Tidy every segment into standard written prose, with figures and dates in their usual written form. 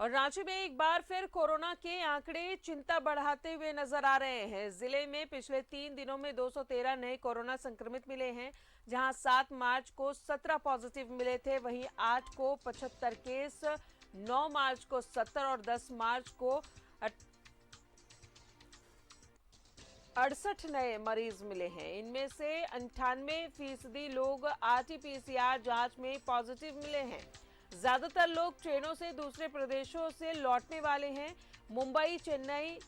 और रांची में एक बार फिर कोरोना के आंकड़े चिंता बढ़ाते हुए नजर आ रहे हैं। जिले में पिछले 3 दिनों में 213 नए कोरोना संक्रमित मिले हैं, जहां 7 मार्च को 17 पॉजिटिव मिले थे। वहीं 8 को 75 केस, 9 मार्च को 70 और 10 मार्च को 68 नए मरीज मिले हैं। इनमें से 98% लोग आरटीपीसीआर जांच में पॉजिटिव मिले हैं। ज्यादातर लोग ट्रेनों से दूसरे प्रदेशों से लौटने वाले हैं। मुंबई, चेन्नई,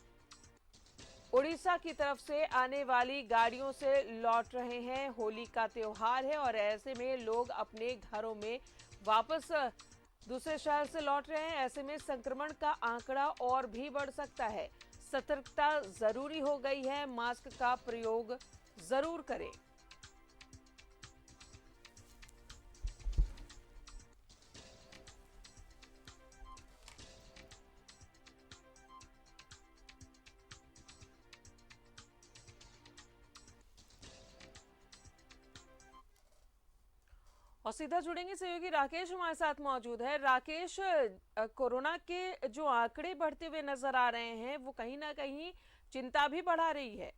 उड़ीसा की तरफ से आने वाली गाड़ियों से लौट रहे हैं। होली का त्योहार है और ऐसे में लोग अपने घरों में वापस दूसरे शहर से लौट रहे हैं। ऐसे में संक्रमण का आंकड़ा और भी बढ़ सकता है। सतर्कता जरूरी हो गई है। मास्क का प्रयोग जरूर करें। और सीधा जुड़ेंगे सहयोगी राकेश हमारे साथ मौजूद है। राकेश, कोरोना के जो आंकड़े बढ़ते हुए नजर आ रहे हैं वो कहीं ना कहीं चिंता भी बढ़ा रही है।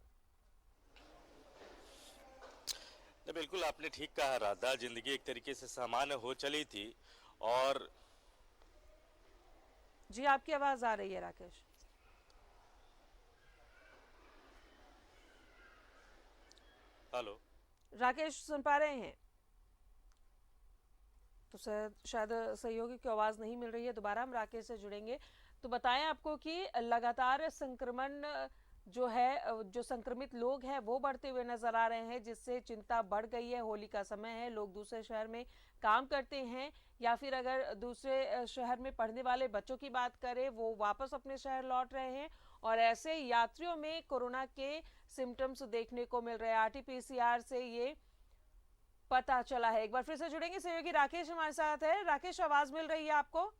बिल्कुल आपने ठीक कहा राधा। जिंदगी एक तरीके से सामान्य हो चली थी और जी, आपकी आवाज आ रही है राकेश। हेलो। राकेश, सुन पा रहे हैं? तो शायद सहयोगी की आवाज नहीं मिल रही है। दोबारा हम राकेश से जुड़ेंगे। तो बताएं आपको कि लगातार संक्रमण जो है, जो संक्रमित लोग हैं वो बढ़ते हुए नजर आ रहे हैं, जिससे चिंता बढ़ गई है। होली का समय है, लोग दूसरे शहर में काम करते हैं या फिर अगर दूसरे शहर में पढ़ने वाले बच्चों की बात करें, वो वापस अपने शहर लौट रहे हैं और ऐसे यात्रियों में कोरोना के सिम्टम्स देखने को मिल रहे हैं। आरटीपीसीआर से ये पता चला है। एक बार फिर से जुड़ेंगे, सहयोगी राकेश हमारे साथ है। राकेश, आवाज मिल रही है आपको?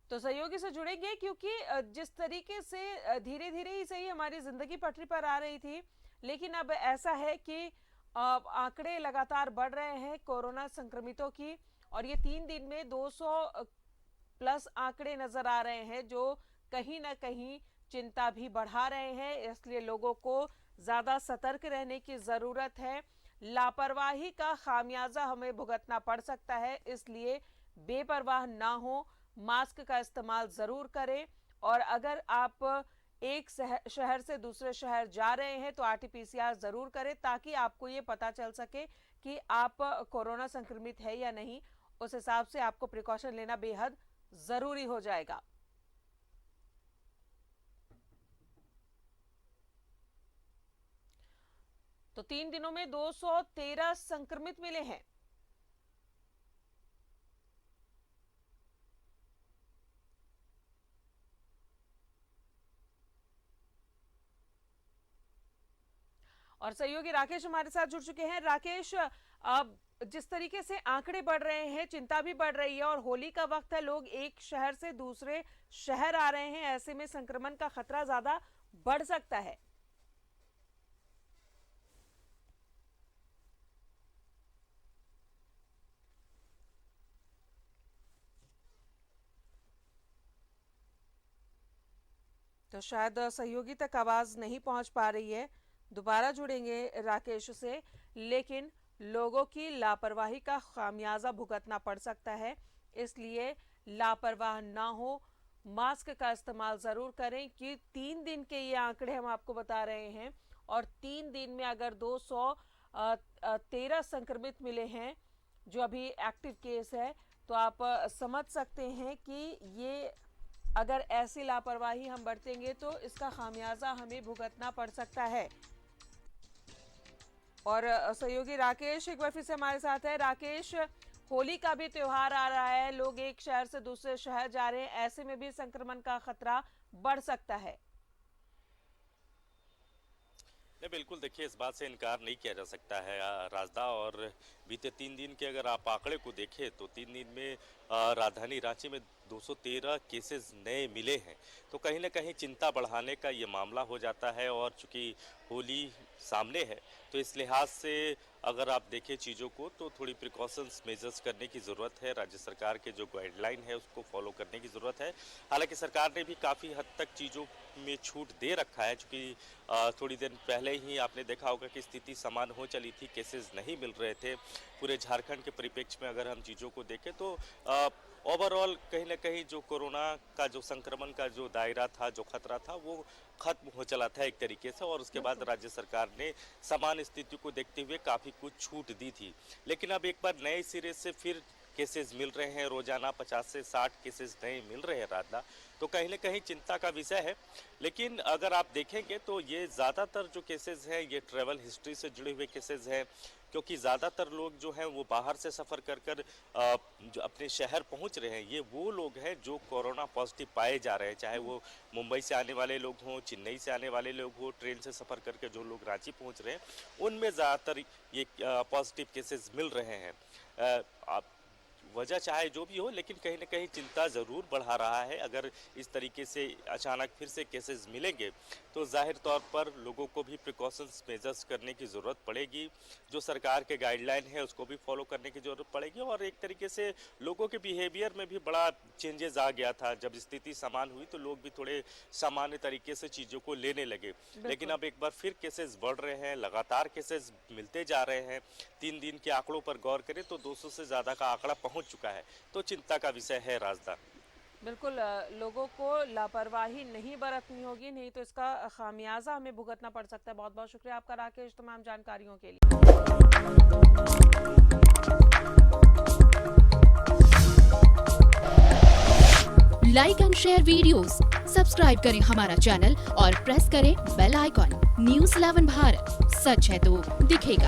तो सहयोगी से जुड़ेंगे क्योंकि जिस तरीके से धीरे धीरे ही सही हमारी जिंदगी पटरी पर आ रही थी, लेकिन अब ऐसा है कि आंकड़े लगातार बढ़ रहे हैं कोरोना संक्रमितों की। और ये 3 दिन में 200 प्लस आंकड़े नजर आ रहे हैं, जो कहीं ना कहीं चिंता भी बढ़ा रहे हैं। इसलिए लोगों को ज्यादा सतर्क रहने की जरूरत है। लापरवाही का खामियाजा हमें भुगतना पड़ सकता है, इसलिए बेपरवाह ना हो। मास्क का इस्तेमाल जरूर करें। और अगर आप एक शहर से दूसरे शहर जा रहे हैं तो आरटीपीसीआर जरूर करें, ताकि आपको ये पता चल सके कि आप कोरोना संक्रमित है या नहीं। उस हिसाब से आपको प्रिकॉशन लेना बेहद जरूरी हो जाएगा। तो 3 दिनों में 213 संक्रमित मिले हैं। और सहयोगी राकेश हमारे साथ जुड़ चुके हैं। राकेश, अब जिस तरीके से आंकड़े बढ़ रहे हैं, चिंता भी बढ़ रही है और होली का वक्त है, लोग एक शहर से दूसरे शहर आ रहे हैं। ऐसे में संक्रमण का खतरा ज्यादा बढ़ सकता है। तो शायद सहयोगी तक आवाज नहीं पहुंच पा रही है। दोबारा जुड़ेंगे राकेश से, लेकिन लोगों की लापरवाही का खामियाजा भुगतना पड़ सकता है, इसलिए लापरवाह ना हो। मास्क का इस्तेमाल जरूर करें कि 3 दिन के ये आंकड़े हम आपको बता रहे हैं और 3 दिन में अगर 213 संक्रमित मिले हैं, जो अभी एक्टिव केस है, तो आप समझ सकते हैं कि ये अगर ऐसी लापरवाही हम बरतेंगे तो इसका खामियाजा हमें भुगतना पड़ सकता है। और सहयोगी राकेश एक बार फिर से हमारे साथ है। राकेश, होली का भी त्योहार आ रहा है, लोग एक शहर से दूसरे शहर जा रहे हैं, ऐसे में भी संक्रमण का खतरा बढ़ सकता है। नहीं, बिल्कुल देखिए, इस बात से इनकार नहीं किया जा सकता है राजदा। और बीते 3 दिन के अगर आप आंकड़े को देखें तो 3 दिन में राजधानी रांची में 213 केसेस नए मिले हैं, तो कहीं ना कहीं चिंता बढ़ाने का ये मामला हो जाता है। और चूंकि होली सामने है, तो इस लिहाज से अगर आप देखें चीज़ों को तो थोड़ी प्रिकॉशंस मेजर्स करने की ज़रूरत है। राज्य सरकार के जो गाइडलाइन है उसको फॉलो करने की ज़रूरत है। हालांकि सरकार ने भी काफ़ी हद तक चीज़ों में छूट दे रखा है, चूँकि थोड़ी देर पहले ही आपने देखा होगा कि स्थिति समान हो चली थी, केसेस नहीं मिल रहे थे। पूरे झारखंड के परिप्रेक्ष्य में अगर हम चीज़ों को देखें तो ओवरऑल कहीं ना कहीं जो कोरोना का जो संक्रमण का जो दायरा था, जो खतरा था, वो खत्म हो चला था एक तरीके से। और उसके बाद राज्य सरकार ने समान स्थिति को देखते हुए काफ़ी कुछ छूट दी थी। लेकिन अब एक बार नए सिरे से फिर केसेस मिल रहे हैं, रोजाना 50 से 60 केसेस नए मिल रहे हैं राधा, तो कहीं ना कहीं चिंता का विषय है। लेकिन अगर आप देखेंगे तो ये ज़्यादातर जो केसेस हैं ये ट्रैवल हिस्ट्री से जुड़े हुए केसेस हैं, क्योंकि ज़्यादातर लोग जो हैं वो बाहर से सफ़र कर कर जो अपने शहर पहुंच रहे हैं, ये वो लोग हैं जो कोरोना पॉजिटिव पाए जा रहे हैं, चाहे वो मुंबई से आने वाले लोग हों, चेन्नई से आने वाले लोग हों, ट्रेन से सफ़र करके जो लोग रांची पहुंच रहे हैं, उनमें ज़्यादातर ये पॉजिटिव केसेस मिल रहे हैं। वजह चाहे जो भी हो, लेकिन कहीं ना कहीं चिंता ज़रूर बढ़ा रहा है। अगर इस तरीके से अचानक फिर से केसेस मिलेंगे तो जाहिर तौर पर लोगों को भी प्रिकॉशंस मेजर्स करने की ज़रूरत पड़ेगी। जो सरकार के गाइडलाइन है उसको भी फॉलो करने की ज़रूरत पड़ेगी। और एक तरीके से लोगों के बिहेवियर में भी बड़ा चेंजेस आ गया था। जब स्थिति समान हुई तो लोग भी थोड़े सामान्य तरीके से चीज़ों को लेने लगे। लेकिन अब एक बार फिर केसेस बढ़ रहे हैं, लगातार केसेस मिलते जा रहे हैं। 3 दिन के आंकड़ों पर गौर करें तो 200 से ज़्यादा का आंकड़ा पहुंच चुका है, तो चिंता का विषय है राजदा। बिल्कुल, लोगों को लापरवाही नहीं बरतनी होगी, नहीं तो इसका खामियाजा हमें भुगतना पड़ सकता है। बहुत बहुत शुक्रिया आपका राकेश तमाम जानकारियों के लिए। Like and share videos, subscribe करें हमारा चैनल और प्रेस करें बेल आइकॉन। न्यूज़ 11 भारत, सच है तो दिखेगा।